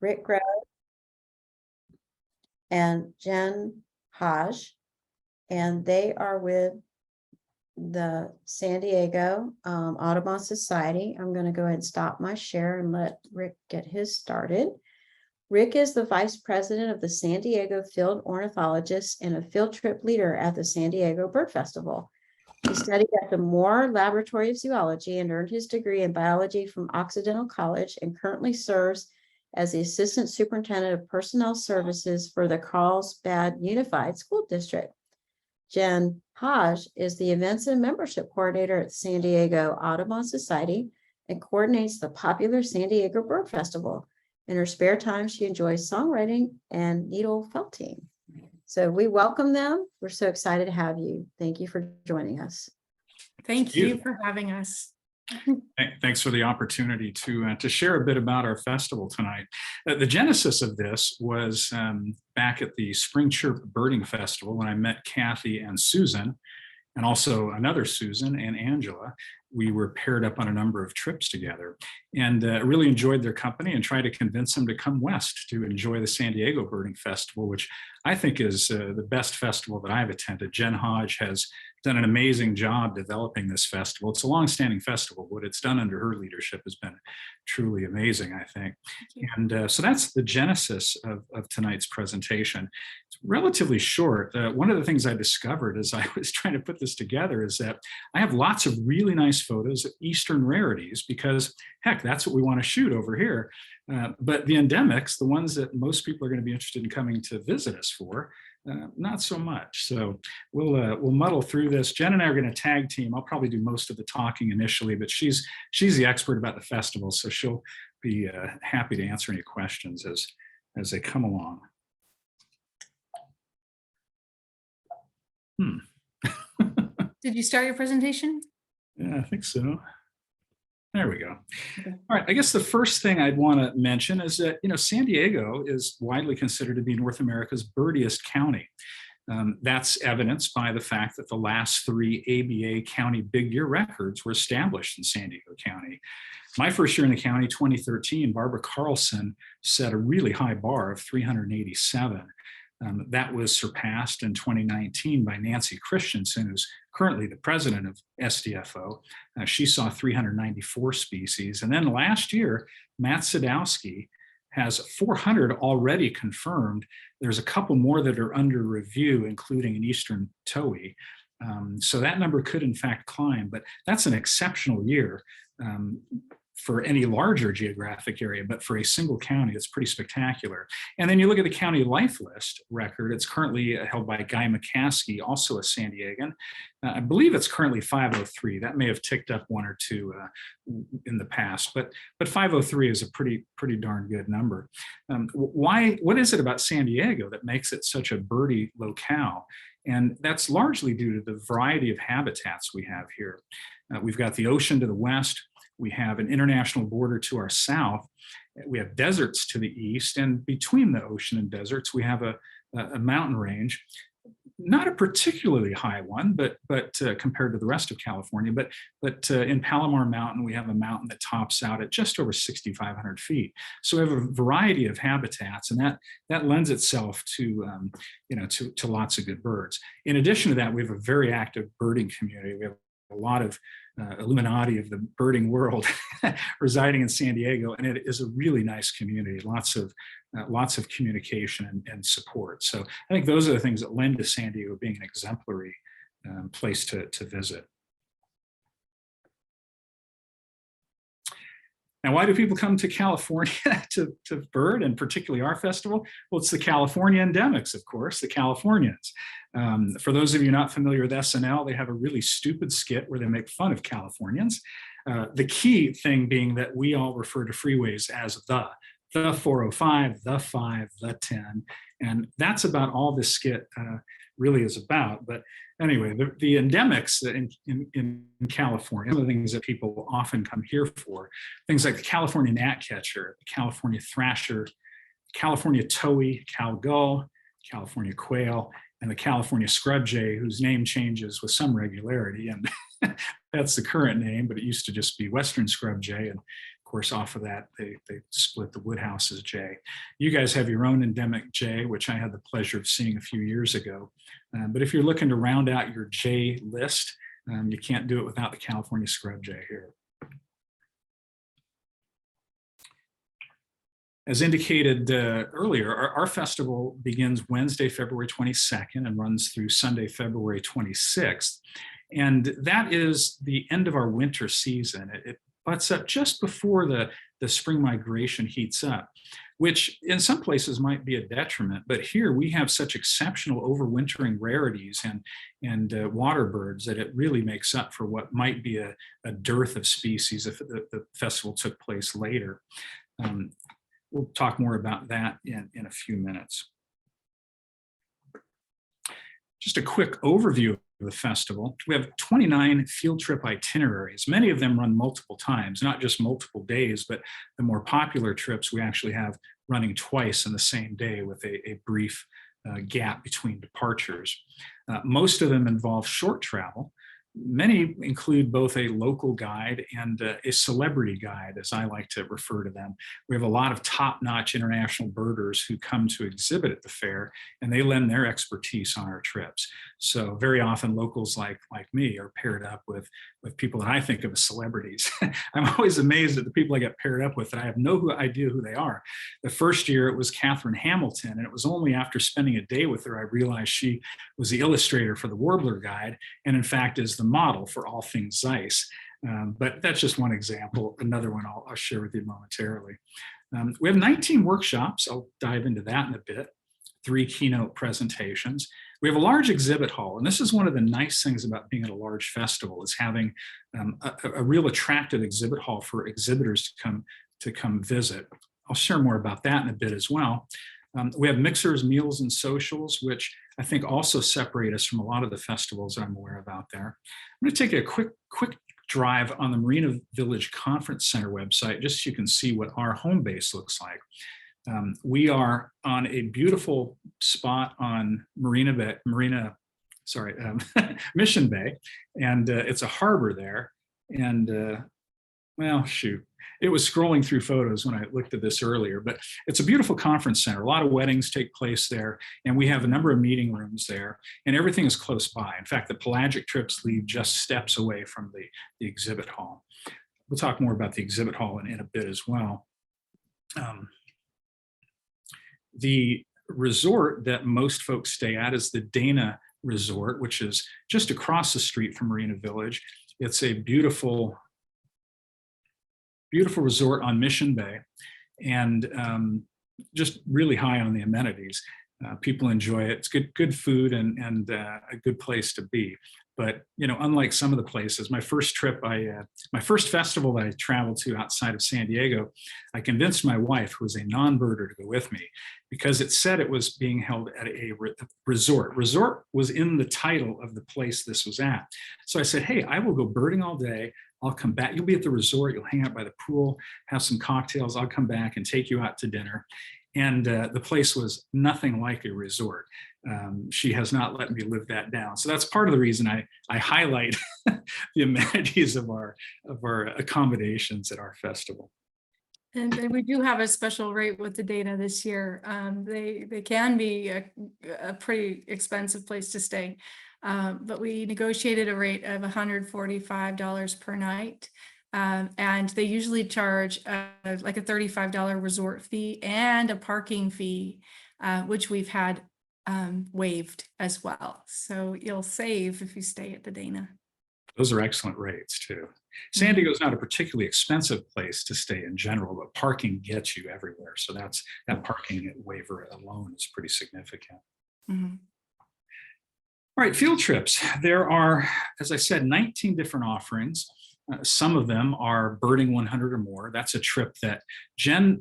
Rick Grebe, and Jen Hajj, and they are with the San Diego Audubon Society. I'm going to go ahead and stop my share and let Rick get his started. Rick is the vice president of the San Diego Field Ornithologist and a field trip leader at the San Diego Bird Festival. He studied at the Moore Laboratory of Zoology and earned his degree in biology from Occidental College and currently serves as the assistant superintendent of personnel services for the Carlsbad Unified School District. Jen Hajj is the events and membership coordinator at San Diego Audubon Society and coordinates the popular San Diego Bird Festival. In her spare time, she enjoys songwriting and needle felting. So we welcome them. We're so excited to have you. Thank you for joining us. Thank you for having us. Thanks for the opportunity to share a bit about our festival tonight. The genesis of this was back at the Spring Chirp Birding Festival when I met Kathy and Susan, and also another Susan and Angela. We were paired up on a number of trips together and really enjoyed their company and tried to convince them to come west to enjoy the San Diego Birding Festival, which I think is the best festival that I've attended. Jen Hajj has done an amazing job developing this festival. It's a long-standing festival. What it's done under her leadership has been truly amazing, I think. And so that's the genesis of tonight's presentation. It's relatively short. One of the things I discovered as I was trying to put this together is that I have lots of really nice photos of Eastern rarities because, heck, that's what we want to shoot over here. But the endemics, the ones that most people are going to be interested in coming to visit us for, not so much. So we'll muddle through this. Jen and I are going to tag team. I'll probably do most of the talking initially, but she's the expert about the festival, so she'll be happy to answer any questions as they come along. Did you start your presentation? Yeah, I think so. There we go. Okay. All right, I guess the first thing I'd want to mention is that, San Diego is widely considered to be North America's birdiest county. That's evidenced by the fact that the last 3 ABA county big year records were established in San Diego County. My first year in the county, 2013, Barbara Carlson set a really high bar of 387. That was surpassed in 2019 by Nancy Christensen, who's currently the president of SDFO. She saw 394 species. And then last year, Matt Sadowski has 400 already confirmed. There's a couple more that are under review, including an eastern towhee. So that number could in fact climb, but that's an exceptional year for any larger geographic area, but for a single county, it's pretty spectacular. And then you look at the county life list record, it's currently held by Guy McCaskey, also a San Diegan. I believe it's currently 503. That may have ticked up 1 or 2 in the past, but 503 is a pretty darn good number. What is it about San Diego that makes it such a birdie locale? And that's largely due to the variety of habitats we have here. We've got the ocean to the west. We have an international border to our south. We have deserts to the east, and between the ocean and deserts, we have a mountain range. Not a particularly high one, but compared to the rest of California, but in Palomar Mountain, we have a mountain that tops out at just over 6,500 feet. So we have a variety of habitats, and that lends itself to to lots of good birds. In addition to that, we have a very active birding community. We have a lot of Illuminati of the birding world residing in San Diego, and it is a really nice community. Lots of communication and support. So I think those are the things that lend to San Diego being an exemplary place to visit. Now, why do people come to California to bird, and particularly our festival? Well, it's the California Endemics, of course, the Californians. For those of you not familiar with SNL, they have a really stupid skit where they make fun of Californians. The key thing being that we all refer to freeways as the 405, the 5, the 10. And that's about all this skit really is about. But anyway, the endemics in California, some of the things that people often come here for, things like the California gnatcatcher, the California thrasher, California towhee, Cal gull, California quail, and the California scrub jay, whose name changes with some regularity. And that's the current name, but it used to just be Western scrub jay. And of course, off of that, they split the Woodhouse's jay. You guys have your own endemic jay, which I had the pleasure of seeing a few years ago. But if you're looking to round out your jay list, you can't do it without the California scrub jay here. As indicated earlier, our festival begins Wednesday, February 22nd and runs through Sunday, February 26th. And that is the end of our winter season. It butts up just before the spring migration heats up, which in some places might be a detriment. But here we have such exceptional overwintering rarities and water birds that it really makes up for what might be a dearth of species if the festival took place later. We'll talk more about that in a few minutes. Just a quick overview of the festival. We have 29 field trip itineraries. Many of them run multiple times, not just multiple days, but the more popular trips we actually have running twice in the same day with a brief gap between departures. Most of them involve short travel. Many include both a local guide and a celebrity guide, as I like to refer to them. We have a lot of top-notch international birders who come to exhibit at the fair, and they lend their expertise on our trips. So very often locals like me are paired up with people that I think of as celebrities. I'm always amazed at the people I get paired up with that I have no idea who they are. The first year it was Catherine Hamilton, and it was only after spending a day with her I realized she was the illustrator for the Warbler Guide, and in fact is the model for all things Zeiss. But that's just one example. Another one I'll share with you momentarily. We have 19 workshops. I'll dive into that in a bit. 3 keynote presentations. We have a large exhibit hall, and this is one of the nice things about being at a large festival is having a real attractive exhibit hall for exhibitors to come visit. I'll share more about that in a bit as well. We have mixers, meals, and socials, which I think also separate us from a lot of the festivals that I'm aware of out there. I'm going to take a quick drive on the Marina Village Conference Center website, just so you can see what our home base looks like. We are on a beautiful spot on Mission Bay, and it's a harbor there. And well, shoot, it was scrolling through photos when I looked at this earlier, but it's a beautiful conference center. A lot of weddings take place there, and we have a number of meeting rooms there, and everything is close by. In fact, the pelagic trips leave just steps away from the exhibit hall. We'll talk more about the exhibit hall in a bit as well. The resort that most folks stay at is the Dana Resort, which is just across the street from Marina Village. It's a beautiful resort on Mission Bay, and just really high on the amenities. People enjoy it. It's good food and a good place to be. But unlike some of the places, my first festival that I traveled to outside of San Diego, I convinced my wife, who was a non-birder, to go with me because it said it was being held at a resort. Resort was in the title of the place this was at. So I said, hey, I will go birding all day. I'll come back. You'll be at the resort. You'll hang out by the pool, have some cocktails. I'll come back and take you out to dinner. And the place was nothing like a resort. She has not let me live that down. So that's part of the reason I highlight the amenities of our accommodations at our festival. And we do have a special rate with the Dana this year. They can be a pretty expensive place to stay, but we negotiated a rate of $145 per night. And they usually charge like a $35 resort fee and a parking fee, which we've had waived as well. So you'll save if you stay at the Dana. Those are excellent rates too. San Diego is not a particularly expensive place to stay in general, but parking gets you everywhere. So that parking waiver alone is pretty significant. Mm-hmm. All right, field trips. There are, as I said, 19 different offerings. Some of them are birding 100 or more. That's a trip that Jen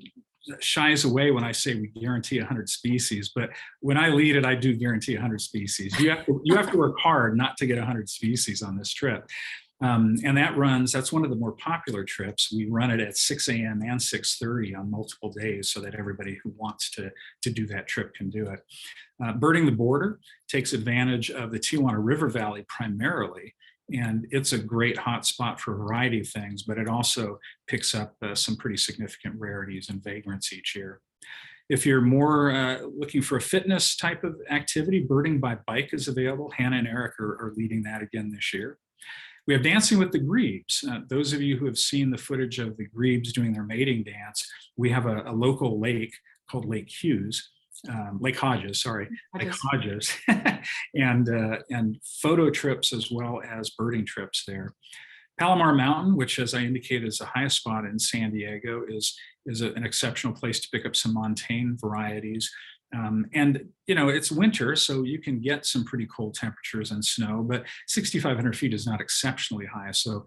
shies away when I say we guarantee 100 species, but when I lead it, I do guarantee 100 species. You have to work hard not to get 100 species on this trip. And that's one of the more popular trips. We run it at 6 a.m. and 6:30 on multiple days so that everybody who wants to do that trip can do it. Birding the Border takes advantage of the Tijuana River Valley primarily And it's a great hotspot for a variety of things, but it also picks up some pretty significant rarities and vagrants each year. If you're more looking for a fitness type of activity, birding by bike is available. Hannah and Eric are leading that again this year. We have dancing with the grebes. Those of you who have seen the footage of the grebes doing their mating dance, we have a local lake called Lake Hughes, Lake Hodges, sorry, Lake Hodges, and photo trips as well as birding trips there. Palomar Mountain, which, as I indicated, is the highest spot in San Diego, is an exceptional place to pick up some montane varieties. And, you know, it's winter, so you can get some pretty cold temperatures and snow, but 6,500 feet is not exceptionally high. So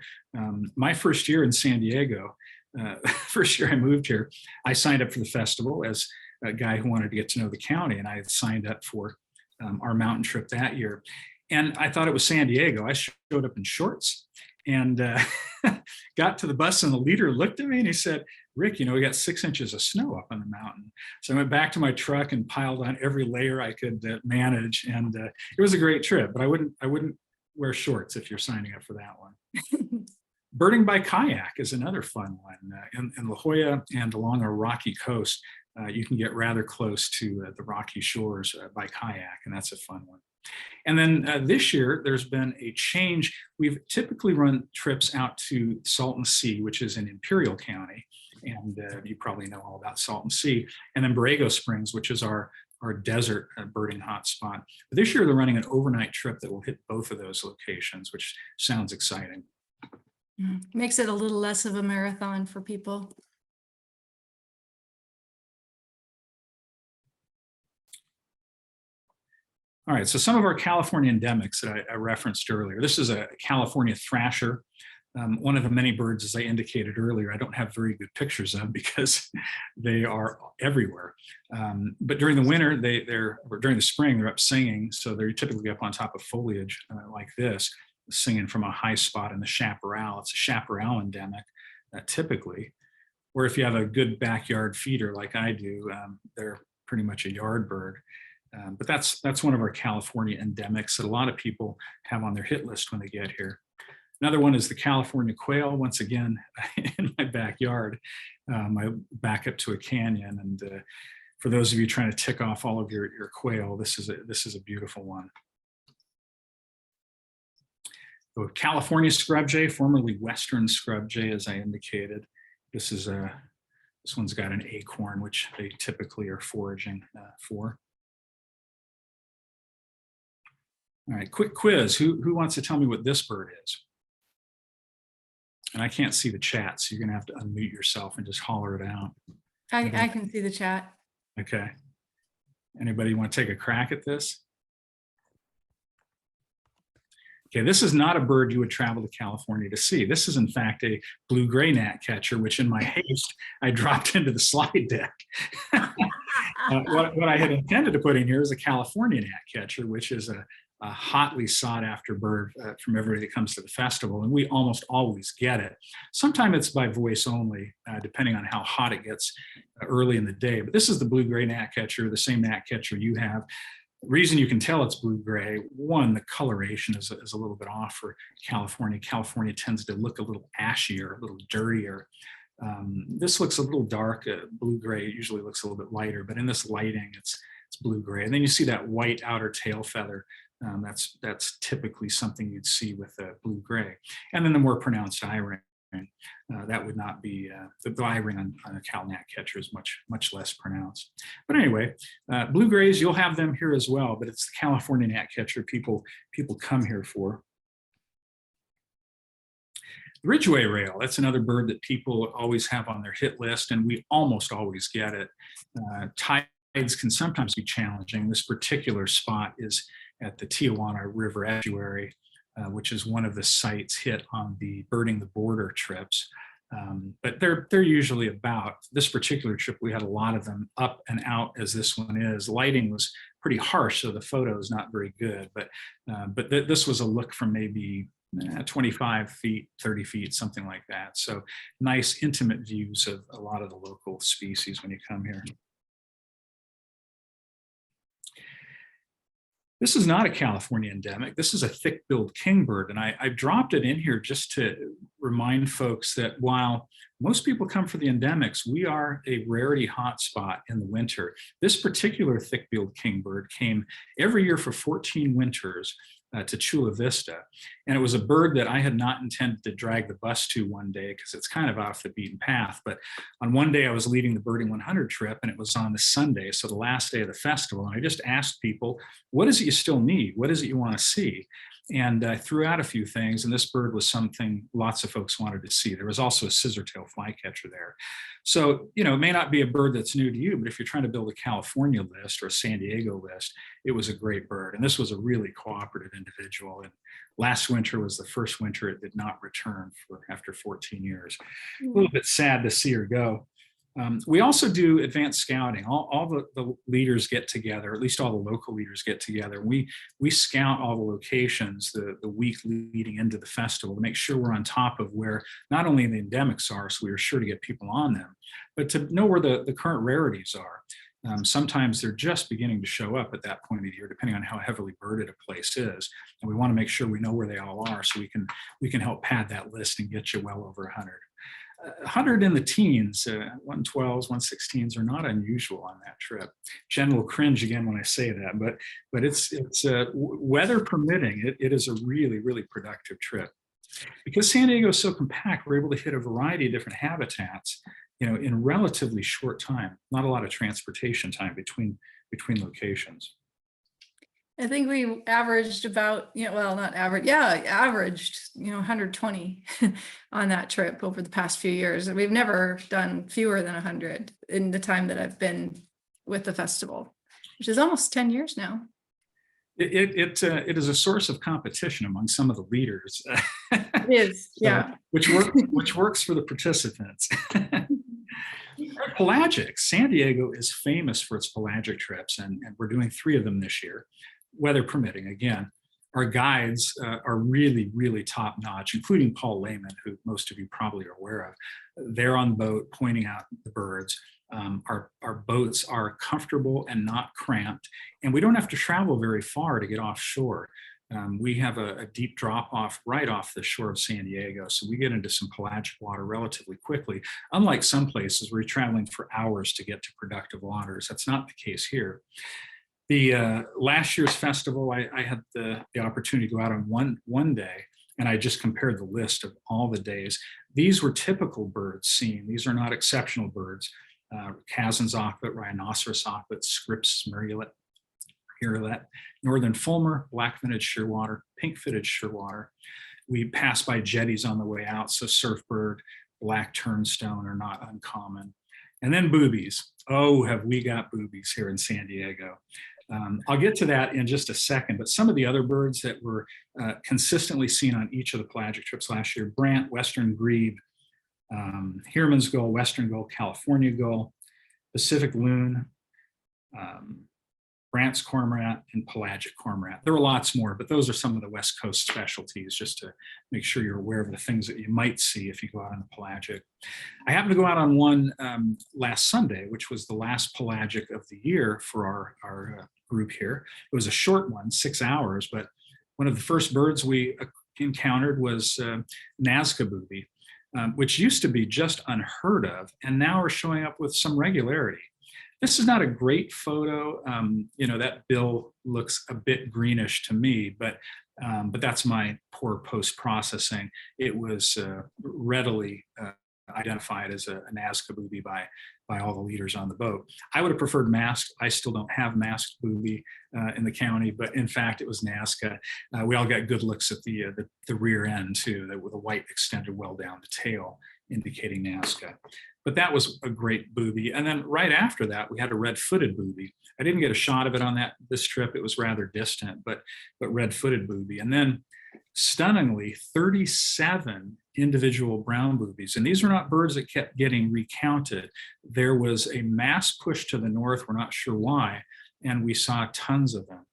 my first year in San Diego, first year I moved here, I signed up for the festival as a guy who wanted to get to know the county, and I had signed up for our mountain trip that year. And I thought it was San Diego. I showed up in shorts and got to the bus, and the leader looked at me and he said, "Rick, you know, we got 6 inches of snow up on the mountain." So I went back to my truck and piled on every layer I could manage. And it was a great trip, but I wouldn't wear shorts if you're signing up for that one. Birding by kayak is another fun one. In La Jolla and along a rocky coast, you can get rather close to the rocky shores by kayak, and that's a fun one. And then this year, there's been a change. We've typically run trips out to Salton Sea, which is in Imperial County. And you probably know all about Salton Sea. And then Borrego Springs, which is our desert birding hotspot. But this year, they're running an overnight trip that will hit both of those locations, which sounds exciting. Makes it a little less of a marathon for people. All right, so some of our California endemics that I referenced earlier. This is a California thrasher. One of the many birds, as I indicated earlier, I don't have very good pictures of because they are everywhere. But during the winter, or during the spring, they're up singing. So they're typically up on top of foliage like this, singing from a high spot in the chaparral. It's a chaparral endemic, typically. Or if you have a good backyard feeder like I do, they're pretty much a yard bird. But that's one of our California endemics that a lot of people have on their hit list when they get here. Another one is the California quail, once again, in my backyard. I back up to a canyon, and for those of you trying to tick off all of your quail, this is a beautiful one. So California scrub jay, formerly Western scrub jay, as I indicated. This one's got an acorn, which they typically are foraging for. All right, quick quiz. Who wants to tell me what this bird is? And I can't see the chat, so you're gonna have to unmute yourself and just holler it out. I can see the chat. Okay. Anybody want to take a crack at this? Okay, this is not a bird you would travel to California to see. This is in fact a blue-gray gnatcatcher, which in my haste, I dropped into the slide deck. What I had intended to put in here is a California gnatcatcher, which is a hotly sought after bird from everybody that comes to the festival, and we almost always get it. Sometimes it's by voice only, depending on how hot it gets early in the day. But this is the blue-gray gnatcatcher, the same gnatcatcher you have. The reason you can tell it's blue-gray, one, the coloration is a little bit off for California. California tends to look a little ashier, a little dirtier. This looks a little dark. Blue-gray usually looks a little bit lighter, but in this lighting, it's blue-gray. And then you see that white outer tail feather. That's typically something you'd see with blue-gray. And then the more pronounced eye ring, that would not be, the eye ring on a Cal gnatcatcher is much less pronounced. But anyway, blue-grays, you'll have them here as well, but it's the California gnatcatcher people come here for. The Ridgway rail, that's another bird that people always have on their hit list, and we almost always get it. Tides can sometimes be challenging. This particular spot is at the Tijuana River estuary, which is one of the sites hit on the Birding the Border trips. But they're usually about, this particular trip, we had a lot of them up and out as this one is. Lighting was pretty harsh, so the photo is not very good, but this was a look from maybe 25 feet, 30 feet, something like that. So nice intimate views of a lot of the local species when you come here. This is not a California endemic. This is a thick-billed kingbird, and I dropped it in here just to remind folks that while most people come for the endemics, we are a rarity hotspot in the winter. This particular thick-billed kingbird came every year for 14 winters to Chula Vista. And it was a bird that I had not intended to drag the bus to one day because it's kind of off the beaten path. But on one day I was leading the Birding 100 trip, and it was on the Sunday, so the last day of the festival. And I just asked people, what is it you still need? What is it you want to see? And I threw out a few things, and this bird was something lots of folks wanted to see. There was also a scissortail flycatcher there. So, you know, it may not be a bird that's new to you, but if you're trying to build a California list or a San Diego list, it was a great bird. And this was a really cooperative individual. And last winter was the first winter it did not return after 14 years. A little bit sad to see her go. We also do advanced scouting. All the leaders get together, at least all the local leaders get together. We scout all the locations the week leading into the festival to make sure we're on top of where not only the endemics are, so we are sure to get people on them, but to know where the current rarities are. Sometimes they're just beginning to show up at that point of the year, depending on how heavily birded a place is. And we want to make sure we know where they all are so we can help pad that list and get you well over 100. 100 in the teens, 112s, 116s are not unusual on that trip. Jen will cringe again when I say that, but it's weather permitting, it is a really, really productive trip. Because San Diego is so compact, we're able to hit a variety of different habitats, you know, in relatively short time. Not a lot of transportation time between locations. I think we averaged about, well, not average, averaged, 120 on that trip over the past few years. And we've never done fewer than 100 in the time that I've been with the festival, which is almost 10 years now. It is a source of competition among some of the leaders. It is, yeah. Which works for the participants. Pelagic. San Diego is famous for its pelagic trips, and we're doing 3 of them this year, weather permitting. Again, our guides are really, really top notch, including Paul Lehman, who most of you probably are aware of. They're on the boat pointing out the birds. Our boats are comfortable and not cramped, and we don't have to travel very far to get offshore. We have a deep drop off right off the shore of San Diego, so we get into some pelagic water relatively quickly, unlike some places where you're traveling for hours to get to productive waters. That's not the case here. The last year's festival, I had the opportunity to go out on one day, and I just compared the list of all the days. These were typical birds seen. These are not exceptional birds. Kazan's auklet, rhinoceros auklet, Scripps murrelet, northern fulmar, black-finnered shearwater, pink-footed shearwater. We pass by jetties on the way out, so surfbird, black turnstone are not uncommon. And then boobies. Oh, have we got boobies here in San Diego. I'll get to that in just a second, but some of the other birds that were consistently seen on each of the pelagic trips last year: brant, western grebe, Heermann's gull, western gull, California gull, Pacific loon, Brandt's cormorant, and pelagic cormorant. There were lots more, but those are some of the West Coast specialties, just to make sure you're aware of the things that you might see if you go out on the pelagic. I happened to go out on one last Sunday, which was the last pelagic of the year for our group here. It was a short one, 6 hours, but one of the first birds we encountered was Nazca booby, which used to be just unheard of, and now are showing up with some regularity. This is not a great photo. That bill looks a bit greenish to me, but that's my poor post-processing. It was readily identified as a Nazca booby by all the leaders on the boat. I would have preferred masked. I still don't have masked booby in the county, but in fact, it was Nazca. We all got good looks at the rear end too, with the white extended well down the tail, indicating Nazca. But that was a great booby. And then right after that, we had a red-footed booby. I didn't get a shot of it on this trip. It was rather distant, but red-footed booby. And then stunningly, 37 individual brown boobies. And these were not birds that kept getting recounted. There was a mass push to the north. We're not sure why. And we saw tons of them.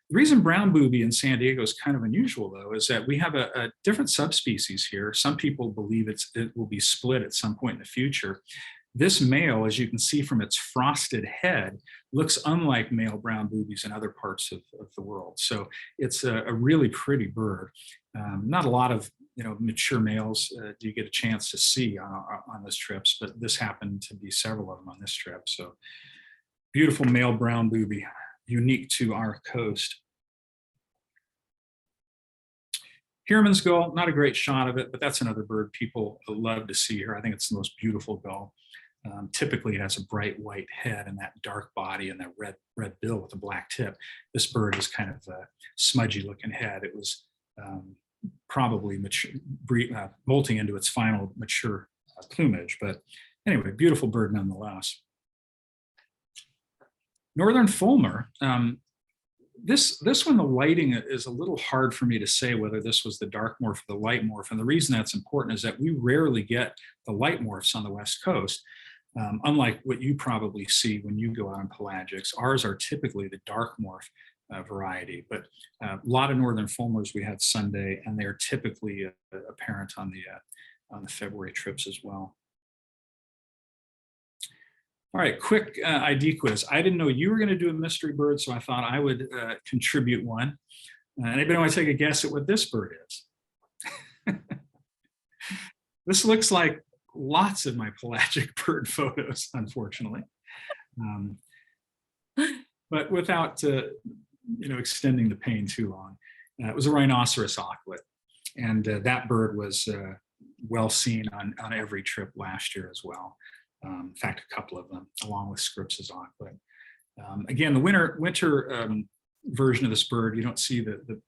The reason brown booby in San Diego is kind of unusual, though, is that we have a different subspecies here. Some people believe it will be split at some point in the future. This male, as you can see from its frosted head, looks unlike male brown boobies in other parts of the world. So it's a really pretty bird. Not a lot of mature males do you get a chance to see on this trips, but this happened to be several of them on this trip. So beautiful male brown booby, unique to our coast. Hierman's gull, not a great shot of it, but that's another bird people love to see here. I think it's the most beautiful gull. Typically, it has a bright white head and that dark body and that red bill with a black tip. This bird is kind of a smudgy looking head. It was probably molting into its final mature plumage. But anyway, beautiful bird nonetheless. Northern fulmar. This one, the lighting is a little hard for me to say whether this was the dark morph or the light morph. And the reason that's important is that we rarely get the light morphs on the West Coast. Unlike what you probably see when you go out on pelagics, ours are typically the dark morph variety. But a lot of northern fulmars we had Sunday, and they're typically apparent on the February trips as well. All right, quick ID quiz. I didn't know you were going to do a mystery bird, so I thought I would contribute one. Anybody want to take a guess at what this bird is? This looks like lots of my pelagic bird photos, unfortunately. But without extending the pain too long. It was a rhinoceros auklet, and that bird was well seen on every trip last year as well. In fact, a couple of them, along with Scripps' auklet. Again, the winter version of this bird, you don't see the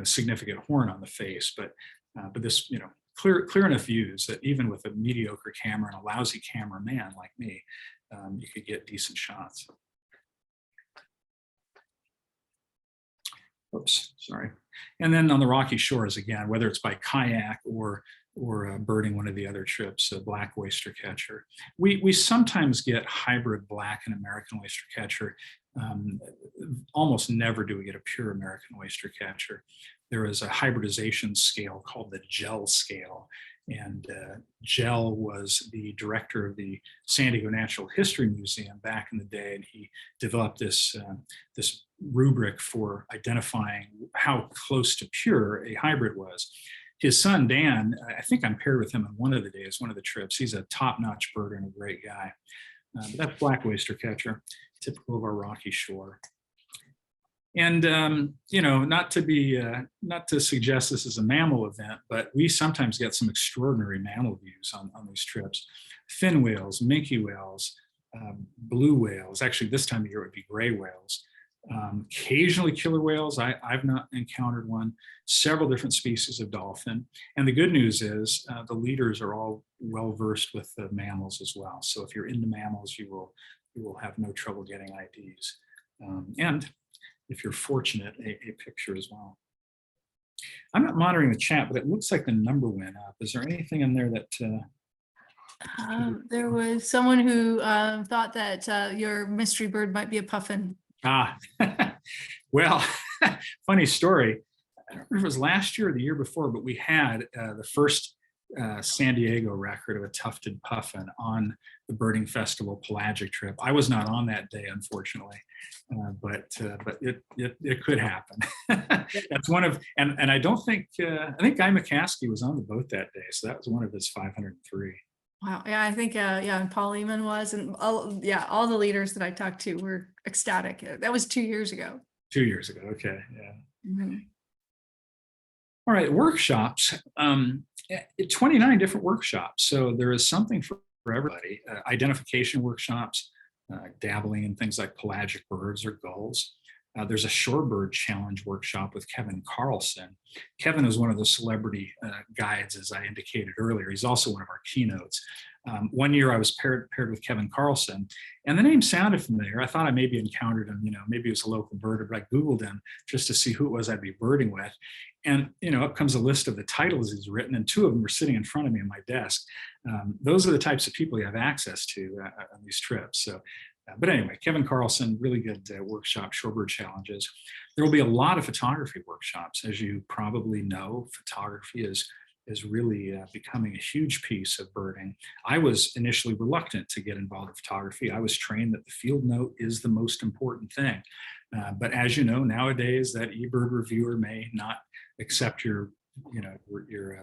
significant horn on the face, but this clear enough views that even with a mediocre camera and a lousy cameraman like me, you could get decent shots. Oops, sorry. And then on the rocky shores, again, whether it's by kayak or birding one of the other trips, a black oyster catcher. We sometimes get hybrid black and American oyster catcher. Almost never do we get a pure American oyster catcher. There is a hybridization scale called the GEL scale. And GEL was the director of the San Diego Natural History Museum back in the day, and he developed this rubric for identifying how close to pure a hybrid was. His son, Dan, I think I'm paired with him on one of the days, one of the trips. He's a top-notch birder and a great guy. But that's black oyster catcher, typical of our rocky shore. And, not to suggest this is a mammal event, but we sometimes get some extraordinary mammal views on these trips. Fin whales, minke whales, blue whales. Actually, this time of year it would be gray whales. Occasionally killer whales. I've not encountered one. Several different species of dolphin. And the good news is the leaders are all well versed with the mammals as well. So if you're into mammals, you will have no trouble getting IDs. And if you're fortunate, a picture as well. I'm not monitoring the chat, but it looks like the number went up. Is there anything in there that? There was someone who thought that your mystery bird might be a puffin. Ah, well, funny story. I don't remember if it was last year or the year before, but we had the first San Diego record of a tufted puffin on the birding festival pelagic trip. I was not on that day, unfortunately, but it could happen. That's one of, and I don't think, I think Guy McCaskey was on the boat that day, so that was one of his 503. Wow. Yeah, I think, and Paul Lehman was, and all the leaders that I talked to were ecstatic. That was 2 years ago. 2 years ago. Okay. Yeah. Mm-hmm. All right. Workshops, 29 different workshops. So there is something for everybody. Identification workshops, dabbling in things like pelagic birds or gulls. There's a shorebird challenge workshop with Kevin Carlson. Kevin is one of the celebrity guides, as I indicated earlier. He's also one of our keynotes. One year I was paired with Kevin Carlson, and the name sounded familiar. I thought I maybe encountered him, maybe it was a local birder, but I Googled him just to see who it was I'd be birding with. And, up comes a list of the titles he's written, and two of them were sitting in front of me on my desk. Those are the types of people you have access to on these trips. So, but anyway, Kevin Carlson, really good workshop, shorebird challenges. There will be a lot of photography workshops. As you probably know, photography is is really becoming a huge piece of birding. I was initially reluctant to get involved in photography. I was trained that the field note is the most important thing. But as you know, nowadays that eBird reviewer may not accept your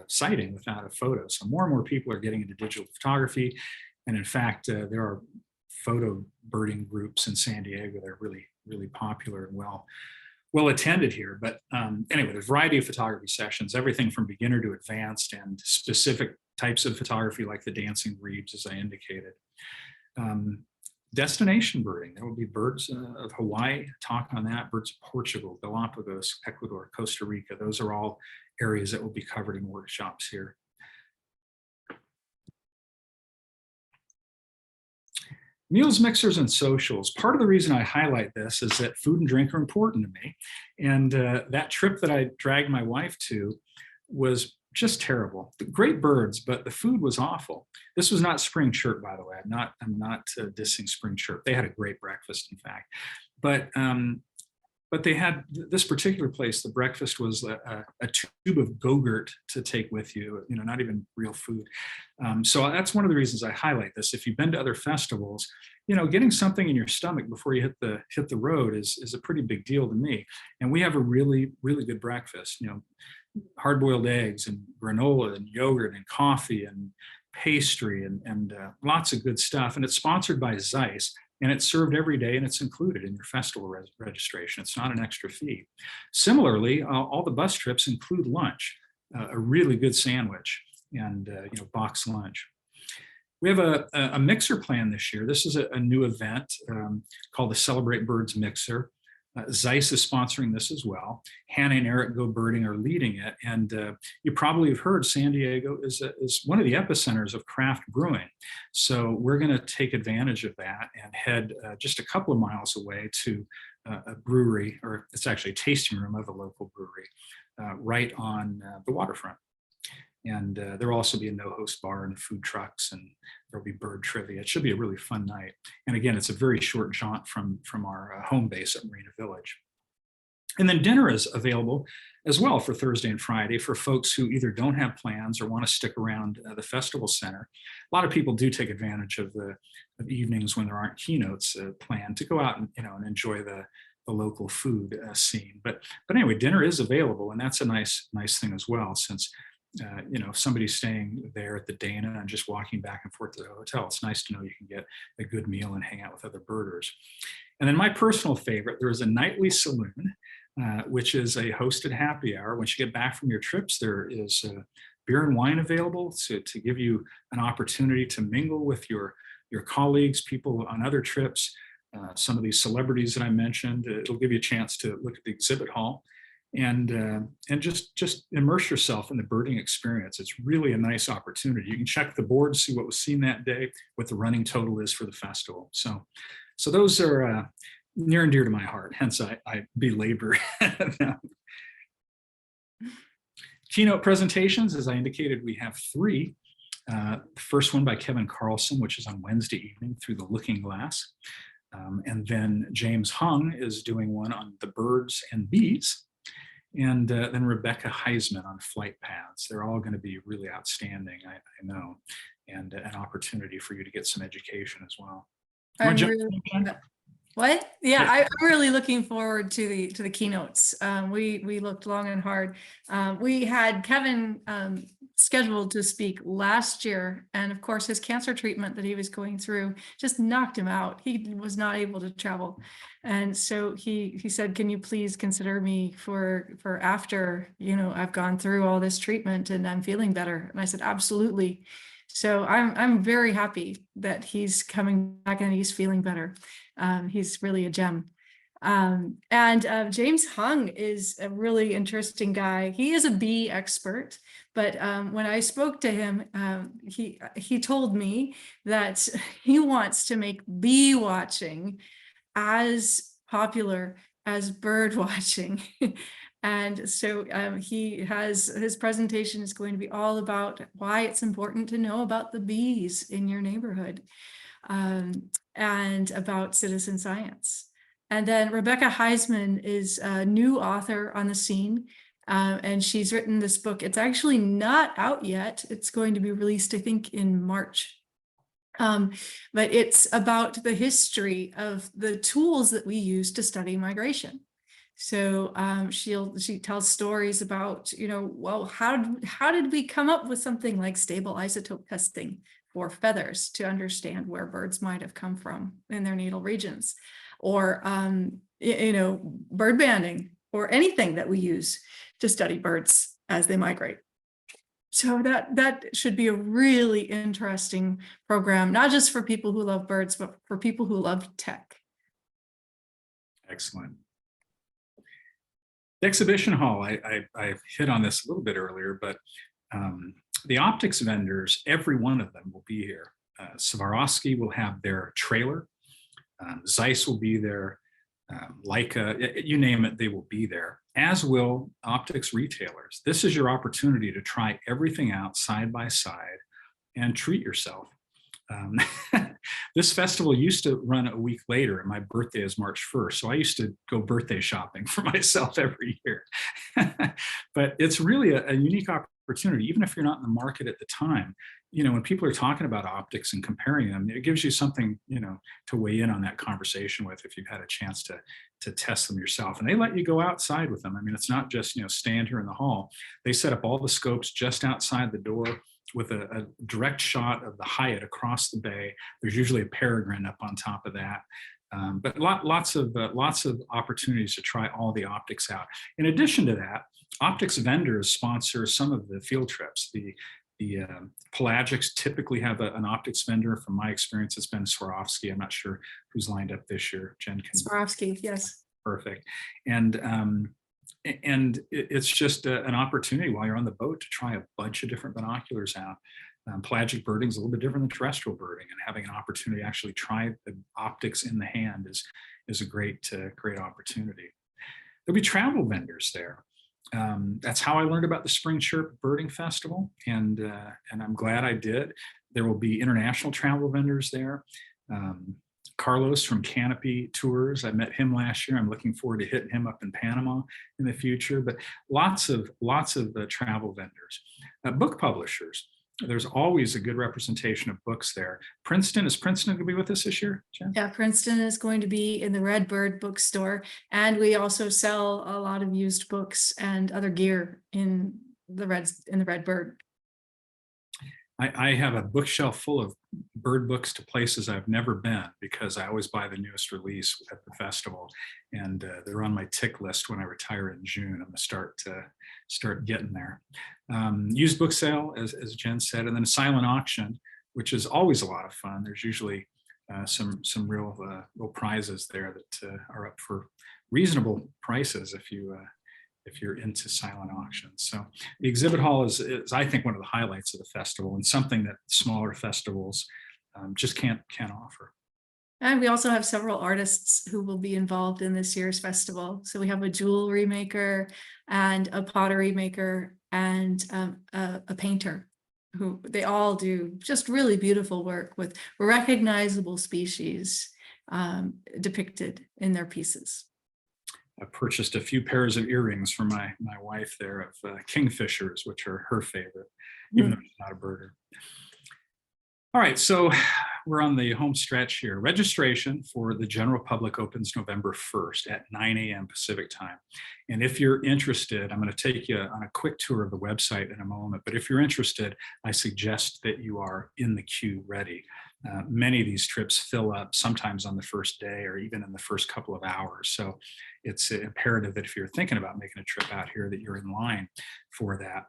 sighting without a photo. So more and more people are getting into digital photography. And in fact, there are photo birding groups in San Diego that are really, really popular and well attended here. But anyway, a variety of photography sessions, everything from beginner to advanced, and specific types of photography like the dancing grebes, as I indicated. Destination birding, there will be birds of Hawaii, talk on that, birds of Portugal, Galapagos, Ecuador, Costa Rica. Those are all areas that will be covered in workshops here. Meals, mixers, and socials. Part of the reason I highlight this is that food and drink are important to me. And that trip that I dragged my wife to was just terrible. Great birds, but the food was awful. This was not Spring Chirp, by the way. I'm not dissing Spring Chirp. They had a great breakfast, in fact. But they had this particular place, the breakfast was a tube of Go-Gurt to take with you, not even real food. So that's one of the reasons I highlight this. If you've been to other festivals, getting something in your stomach before you hit the road is a pretty big deal to me. And we have a really, really good breakfast, hard-boiled eggs and granola and yogurt and coffee and pastry and lots of good stuff. And it's sponsored by Zeiss. And it's served every day, and it's included in your festival registration. It's not an extra fee. Similarly, all the bus trips include lunch, a really good sandwich, and box lunch. We have a mixer plan this year. This is a new event called the Celebrate Birds Mixer. Zeiss is sponsoring this as well. Hannah and Eric Go Birding are leading it. And you probably have heard San Diego is one of the epicenters of craft brewing. So we're going to take advantage of that and head just a couple of miles away to a brewery, or it's actually a tasting room of a local brewery, right on the waterfront. And there'll also be a no-host bar and food trucks, and there'll be bird trivia. It should be a really fun night. And again, it's a very short jaunt from our home base at Marina Village. And then dinner is available as well for Thursday and Friday for folks who either don't have plans or want to stick around the festival center. A lot of people do take advantage of the evenings when there aren't keynotes planned to go out and and enjoy the local food scene. But anyway, dinner is available, and that's a nice thing as well, since if somebody's staying there at the Dana and just walking back and forth to the hotel, it's nice to know you can get a good meal and hang out with other birders. And then my personal favorite, there is a nightly saloon, which is a hosted happy hour. Once you get back from your trips, there is beer and wine available to give you an opportunity to mingle with your colleagues, people on other trips, some of these celebrities that I mentioned. It'll give you a chance to look at the exhibit hall and just immerse yourself in the birding experience. It's really a nice opportunity. You can check the board, see what was seen that day, what the running total is for the festival. So those are near and dear to my heart. Hence, I belabor them. Keynote presentations, as I indicated, we have 3. The first one by Kevin Carlson, which is on Wednesday evening through the Looking Glass. And then James Hung is doing one on the birds and bees. And then Rebecca Heisman on flight paths. They're all going to be really outstanding, I know, and an opportunity for you to get some education as well. What? Yeah, I'm really looking forward to the keynotes. We looked long and hard. We had Kevin scheduled to speak last year, and of course his cancer treatment that he was going through just knocked him out. He was not able to travel, and so he said, "Can you please consider me for after I've gone through all this treatment and I'm feeling better?" And I said, "Absolutely." So I'm very happy that he's coming back and he's feeling better. He's really a gem. And James Hung is a really interesting guy. He is a bee expert, but when I spoke to him, he told me that he wants to make bee watching as popular as bird watching. And so his presentation is going to be all about why it's important to know about the bees in your neighborhood, and about citizen science. And then Rebecca Heisman is a new author on the scene. And she's written this book. It's actually not out yet. It's going to be released, I think, in March. But it's about the history of the tools that we use to study migration. So she tells stories about, well, how did we come up with something like stable isotope testing for feathers to understand where birds might have come from in their natal regions, or bird banding, or anything that we use to study birds as they migrate. So that should be a really interesting program, not just for people who love birds, but for people who love tech. Excellent. The exhibition hall, I hit on this a little bit earlier, but the optics vendors, every one of them will be here. Swarovski will have their trailer. Zeiss will be there. Leica, you name it, they will be there, as will optics retailers. This is your opportunity to try everything out side by side and treat yourself. This festival used to run a week later, and my birthday is March 1st. So I used to go birthday shopping for myself every year. But it's really a unique opportunity, even if you're not in the market at the time. When people are talking about optics and comparing them, it gives you something, to weigh in on that conversation with if you've had a chance to test them yourself. And they let you go outside with them. I mean, it's not just, stand here in the hall. They set up all the scopes just outside the door with a direct shot of the Hyatt across the bay. There's usually a peregrine up on top of that. But lots of opportunities to try all the optics out. In addition to that, optics vendors sponsor some of the field trips. The pelagics typically have an optics vendor. From my experience, it's been Swarovski. I'm not sure who's lined up this year. Jen can. Swarovski, yes. Perfect. And it's just an opportunity while you're on the boat to try a bunch of different binoculars out. Pelagic birding is a little bit different than terrestrial birding, and having an opportunity to actually try the optics in the hand is a great opportunity. There'll be travel vendors there. That's how I learned about the Spring Chirp Birding Festival, and I'm glad I did. There will be international travel vendors there. Carlos from Canopy Tours, I met him last year. I'm looking forward to hitting him up in Panama in the future, but lots of travel vendors. Book publishers, there's always a good representation of books there. Is Princeton going to be with us this year, Jen? Yeah, Princeton is going to be in the Red Bird bookstore, and we also sell a lot of used books and other gear in the Red Bird. I have a bookshelf full of bird books to places I've never been, because I always buy the newest release at the festival, and they're on my tick list when I retire in June. I'm going to start getting there. Used book sale, as Jen said, and then a silent auction, which is always a lot of fun. There's usually some real prizes there that are up for reasonable prices if you're into silent auctions. So the exhibit hall is I think one of the highlights of the festival, and something that smaller festivals just can't offer. And we also have several artists who will be involved in this year's festival. So we have a jewelry maker and a pottery maker and a painter, who they all do just really beautiful work with recognizable species depicted in their pieces. I purchased a few pairs of earrings for my wife there of kingfishers, which are her favorite, even though she's not a birder. All right, so we're on the home stretch here. Registration for the general public opens November 1st at 9 a.m. Pacific time. And if you're interested, I'm going to take you on a quick tour of the website in a moment. But if you're interested, I suggest that you are in the queue ready. Many of these trips fill up sometimes on the first day or even in the first couple of hours. So it's imperative that if you're thinking about making a trip out here, that you're in line for that.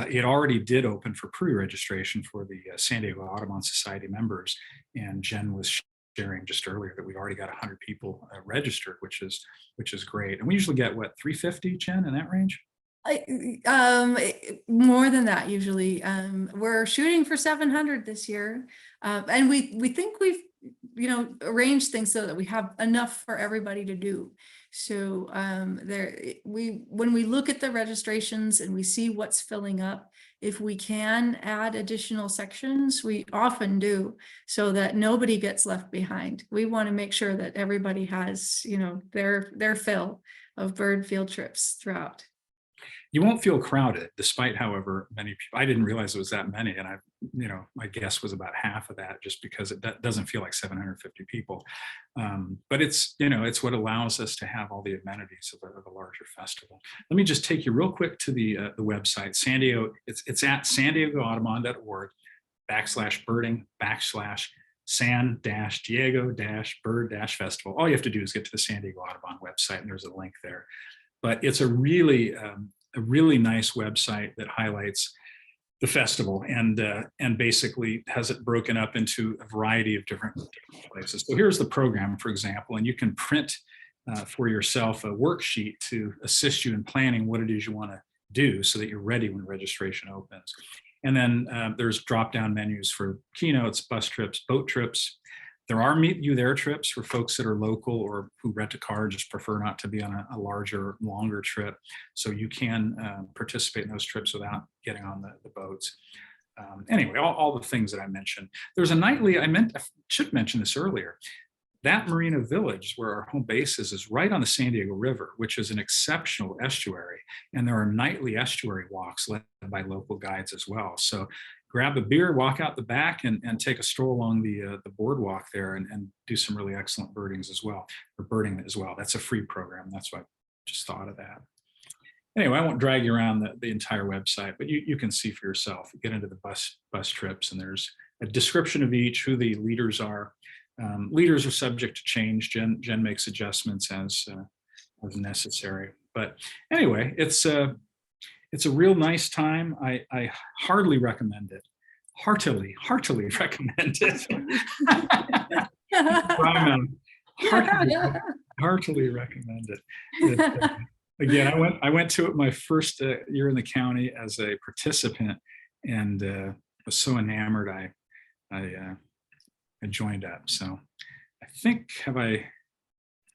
It already did open for pre-registration for the San Diego Audubon Society members. And Jen was sharing just earlier that we've already got 100 people registered, which is great. And we usually get, what, 350, Jen, in that range? More than that usually. We're shooting for 700 this year, and we think we've arranged things so that we have enough for everybody to do. So when we look at the registrations and we see what's filling up, if we can add additional sections, we often do, so that nobody gets left behind. We want to make sure that everybody has their fill of bird field trips throughout. You won't feel crowded, despite however many people. I didn't realize it was that many, and my guess was about half of that, just because it doesn't feel like 750 people. But it's it's what allows us to have all the amenities of a larger festival. Let me just take you real quick to the website. San Diego. It's at sandiego.org/birding/San-Diego-bird-festival. All you have to do is get to the San Diego Audubon website, and there's a link there. But it's a really nice website that highlights the festival and basically has it broken up into a variety of different places. So here's the program, for example, and you can print for yourself a worksheet to assist you in planning what it is you want to do so that you're ready when registration opens. And then there's drop-down menus for keynotes, bus trips, boat trips. There are meet you there trips for folks that are local or who rent a car, just prefer not to be on a larger, longer trip. So you can participate in those trips without getting on the boats. Anyway, all the things that I mentioned. There's a nightly, I should mention this earlier. That Marina Village, where our home base is right on the San Diego River, which is an exceptional estuary. And there are nightly estuary walks led by local guides as well. So grab a beer, walk out the back, and take a stroll along the boardwalk there and do some really excellent birding as well. That's a free program. That's why I just thought of that. Anyway, I won't drag you around the entire website, but you can see for yourself. Get into the bus trips, and there's a description of each, who the leaders are. Leaders are subject to change. Jen makes adjustments as necessary. But anyway, it's a real nice time. I heartily recommend it. Heartily recommend it. Heartily recommend it. Again, I went to it my first year in the county as a participant, and was so enamored I joined up. So I think, have I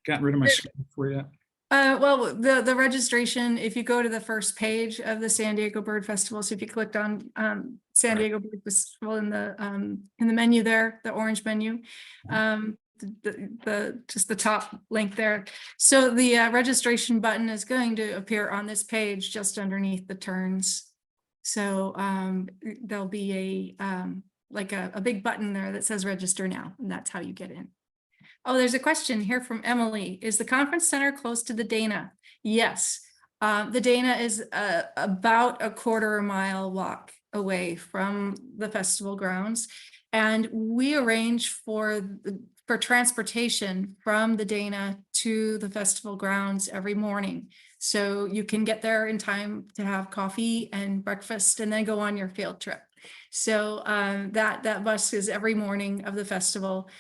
gotten rid of my screen for you? Well, the registration, if you go to the first page of the San Diego Bird Festival, so if you clicked on San Diego Bird Festival in the menu there, the orange menu, just the top link there. So the registration button is going to appear on this page just underneath the turns. So there'll be a big button there that says register now, and that's how you get in. Oh, there's a question here from Emily. Is the conference center close to the Dana? Yes. The Dana is about a quarter-mile walk away from the festival grounds. And we arrange for transportation from the Dana to the festival grounds every morning. So you can get there in time to have coffee and breakfast and then go on your field trip. So that bus is every morning of the festival.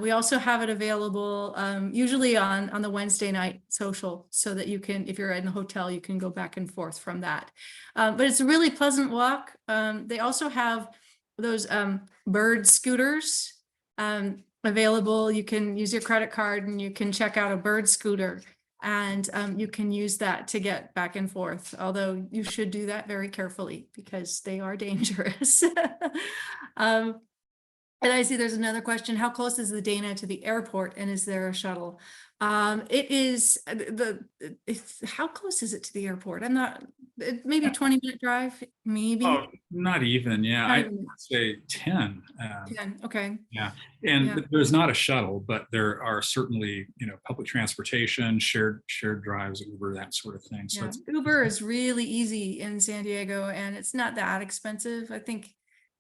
We also have it available usually on the Wednesday night social, so that you can, if you're in a hotel, you can go back and forth from that. But it's a really pleasant walk. They also have those bird scooters available. You can use your credit card and you can check out a bird scooter. And you can use that to get back and forth, although you should do that very carefully because they are dangerous. And I see there's another question. How close is the Dana to the airport, and is there a shuttle? It is how close is it to the airport? I'm not, maybe a 20-minute drive, maybe. Oh, not even. Yeah, I'd say 10. 10, okay. Yeah, and there's not a shuttle, but there are certainly, public transportation, shared drives, Uber, that sort of thing. So Uber is really easy in San Diego, and it's not that expensive. I think,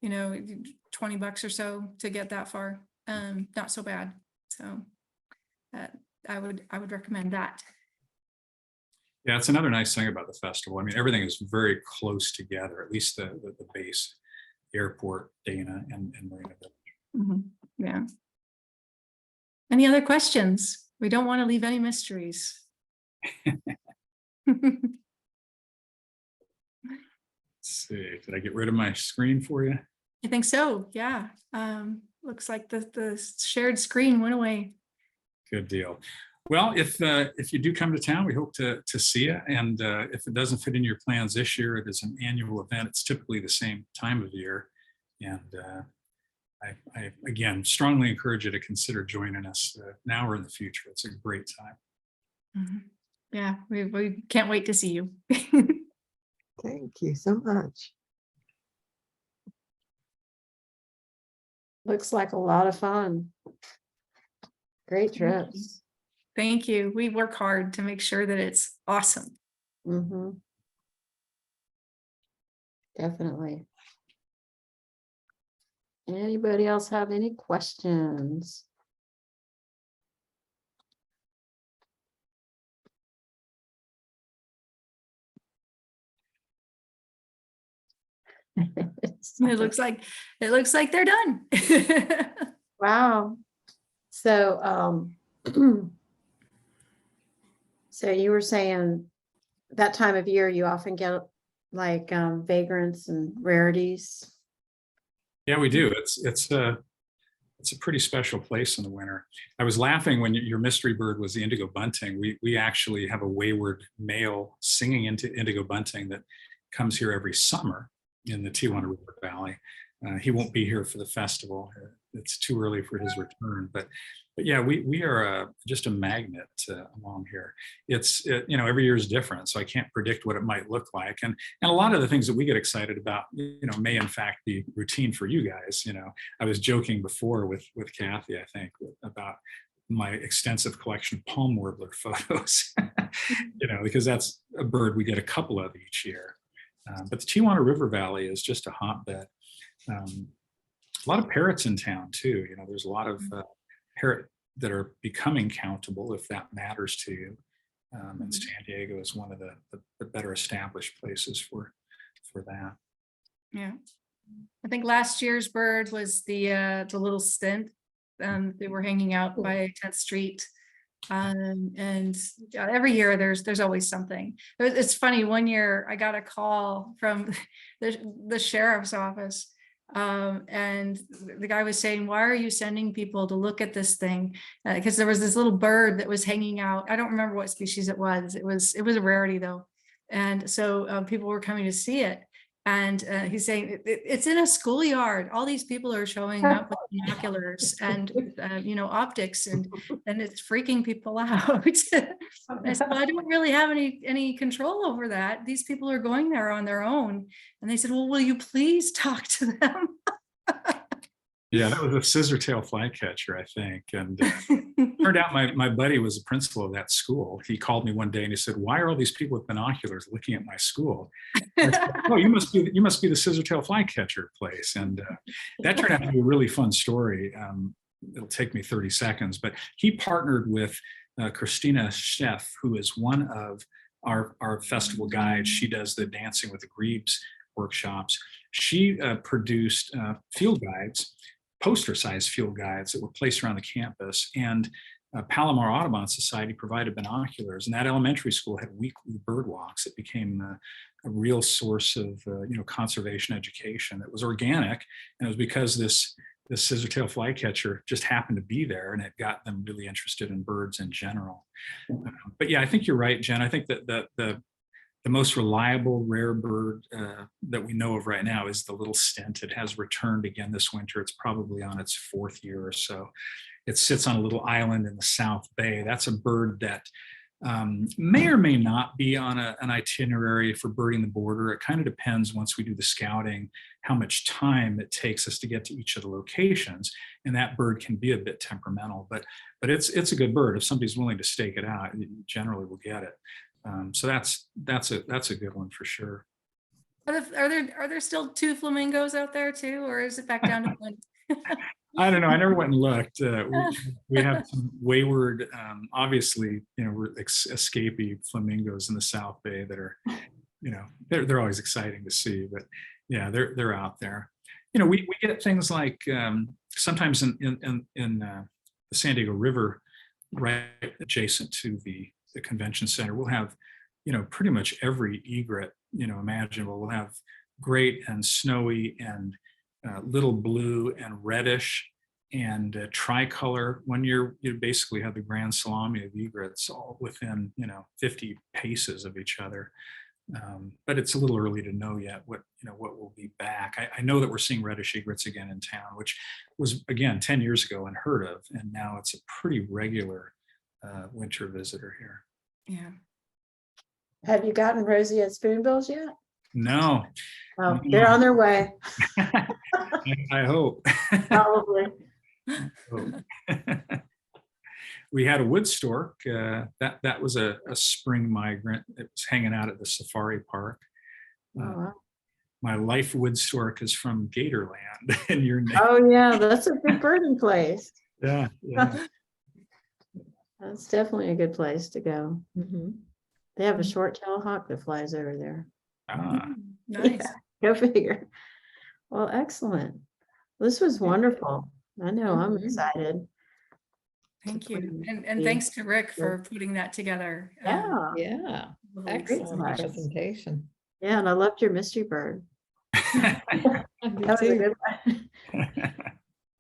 $20 or so to get that far. Not so bad. So I would recommend that. Yeah, it's another nice thing about the festival. I mean, everything is very close together, at least the base, airport, Dana, and Marina Village. Mm-hmm. Yeah. Any other questions? We don't want to leave any mysteries. Let's see, did I get rid of my screen for you? I think so, yeah. Looks like the shared screen went away. Good deal. Well, if you do come to town, we hope to see you. And if it doesn't fit in your plans this year, it is an annual event. It's typically the same time of year. And I again, strongly encourage you to consider joining us now or in the future. It's a great time. Mm-hmm. Yeah, we can't wait to see you. Thank you so much. Looks like a lot of fun. Great Thank you. trips. Thank you. We work hard to make sure that it's awesome. Mm-hmm. Definitely. Anybody else have any questions? It looks like they're done. Wow. So, so you were saying that time of year you often get like vagrants and rarities. Yeah, we do. It's a pretty special place in the winter. I was laughing when your mystery bird was the indigo bunting. We actually have a wayward male singing into indigo bunting that comes here every summer in the Tijuana River Valley. He won't be here for the festival. It's too early for his return, but yeah, we are just a magnet along here. Every year is different, so I can't predict what it might look like. And a lot of the things that we get excited about, may in fact be routine for you guys. I was joking before with Kathy, I think, about my extensive collection of palm warbler photos, because that's a bird we get a couple of each year. But the Tijuana River Valley is just a hotbed. A lot of parrots in town too. There's a lot of parrot that are becoming countable, if that matters to you. And San Diego is one of the better established places for that. Yeah. I think last year's bird was the little stint. They were hanging out by 10th Street. And every year there's always something. It's funny, one year I got a call from the sheriff's office, and the guy was saying, why are you sending people to look at this thing? Because there was this little bird that was hanging out. I don't remember what species it was. It was a rarity though. And so people were coming to see it. And he's saying it's in a schoolyard. All these people are showing up with binoculars and optics, and it's freaking people out. I said, well, I don't really have any control over that. These people are going there on their own. And they said, well, will you please talk to them? Yeah, that was a scissortail flycatcher, I think. And turned out my buddy was the principal of that school. He called me one day and he said, why are all these people with binoculars looking at my school? I said, oh, you must be the scissortail flycatcher place. And that turned out to be a really fun story. It'll take me 30 seconds, but he partnered with Kristina Scheeff, who is one of our festival guides. She does the Dancing with the Grebes workshops. She produced field guides, poster-sized field guides that were placed around the campus, and Palomar Audubon Society provided binoculars, and that elementary school had weekly bird walks. It became a real source of conservation education. It was organic, and it was because this scissortail flycatcher just happened to be there, and it got them really interested in birds in general. But yeah, I think you're right, Jen. I think that the most reliable rare bird that we know of right now is the little stint. It has returned again this winter. It's probably on its 4th year or so. It sits on a little island in the South Bay. That's a bird that may or may not be on an itinerary for birding the border. It kind of depends, once we do the scouting, how much time it takes us to get to each of the locations. And that bird can be a bit temperamental, but it's a good bird. If somebody's willing to stake it out, generally we'll get it. So that's a good one for sure. Are there still 2 flamingos out there too, or is it back down to 1? I don't know. I never went and looked. We have some wayward, obviously, escapee flamingos in the South Bay that are, they're always exciting to see. But yeah, they're out there. We get things like sometimes in the San Diego River, right adjacent to the convention center, we'll have, pretty much every egret, imaginable. We'll have great and snowy and little blue and reddish and tricolor. One year, you basically have the grand salami of egrets all within, 50 paces of each other. But it's a little early to know yet what will be back. I know that we're seeing reddish egrets again in town, which was, again, 10 years ago unheard of. And now it's a pretty regular winter visitor here. Yeah. Have you gotten roseate spoonbills yet? No. Oh, they're on their way, I hope. probably. We had a wood stork. That was a spring migrant. It was hanging out at the safari park. Oh, wow. My life wood stork is from Gatorland in your name. Oh, yeah, that's a good birding place. Yeah, yeah. That's definitely a good place to go. Mhm. They have a short-tailed hawk that flies over there. Ah, Nice. Go figure. Well, excellent. This was wonderful. I know, I'm Mhm. excited. Thank you. Yeah. And thanks to Rick for putting that together. Yeah, Yeah, Lovely excellent presentation. presentation. yeah, and I loved your mystery bird. I do That was a too. good one.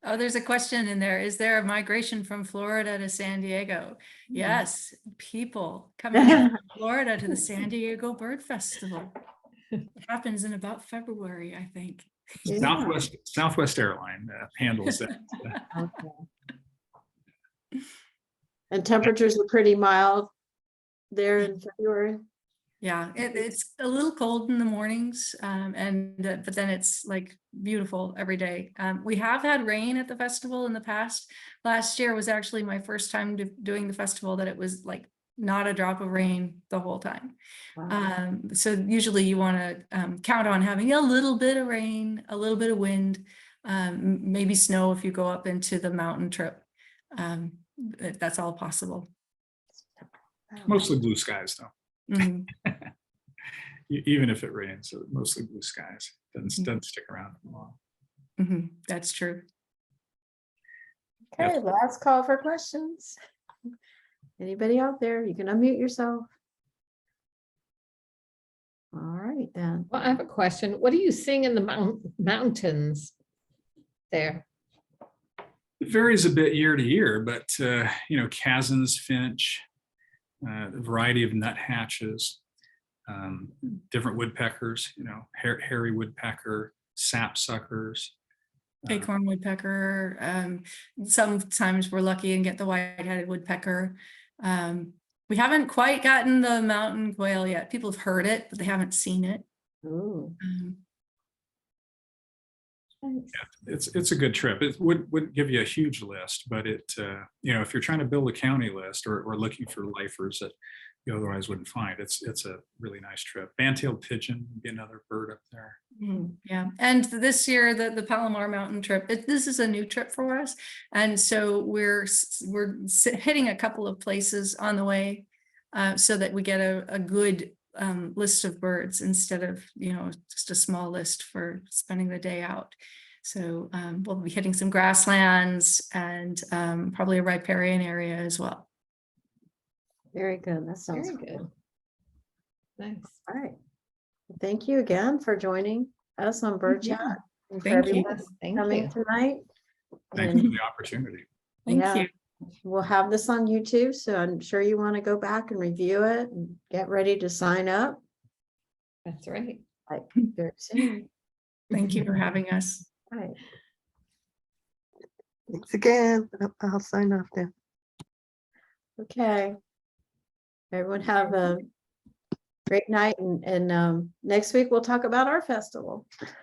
Oh, there's a question in there. Is there a migration from Florida to San Diego? Yes, people coming from Florida to the San Diego Bird Festival. It happens in about February, I think. Yeah. Southwest Airline handles that. Okay. And temperatures are pretty mild there in February. Yeah, it's a little cold in the mornings, but then it's like beautiful every day. We have had rain at the festival in the past. Last year was actually my first time doing the festival that it was like not a drop of rain the whole time. Wow. So usually you want to count on having a little bit of rain, a little bit of wind, maybe snow if you go up into the mountain trip. That's all possible. Mostly blue skies, though. Mhm. Even if it rains, mostly blue skies. Doesn't stick around for long. Mhm. That's true. Okay, last call for questions. Anybody out there? You can unmute yourself. All right, then. Well, I have a question. What are you seeing in the mountains there? It varies a bit year to year, but Kazan's finch, a variety of nuthatches, different woodpeckers, hairy woodpecker, sapsuckers. Acorn woodpecker. Sometimes we're lucky and get the white-headed woodpecker. We haven't quite gotten the mountain quail yet. People have heard it, but they haven't seen it. Ooh. It's a good trip. It wouldn't give you a huge list, but if you're trying to build a county list or looking for lifers that you otherwise wouldn't find, it's a really nice trip. Band-tailed pigeon would be another bird up there. Yeah, and this year the Palomar Mountain trip. This is a new trip for us, and so we're hitting a couple of places on the way, so that we get a good list of birds instead of just a small list for spending the day out. So we'll be hitting some grasslands and probably a riparian area as well. Very good. That sounds Very good. good. Nice. All right. Thank you again for joining us on Bird Yeah, Chat. And for thank you. everyone Yes, thank coming you. tonight. Thank you And for the opportunity. Thank yeah, you. we'll have this on YouTube, so I'm sure you want to go back and review it and get ready to sign up That's right. like very soon. Thank you for having us. Right. Thanks again. I'll sign off then. Okay. Everyone have a great night, and next week we'll talk about our festival.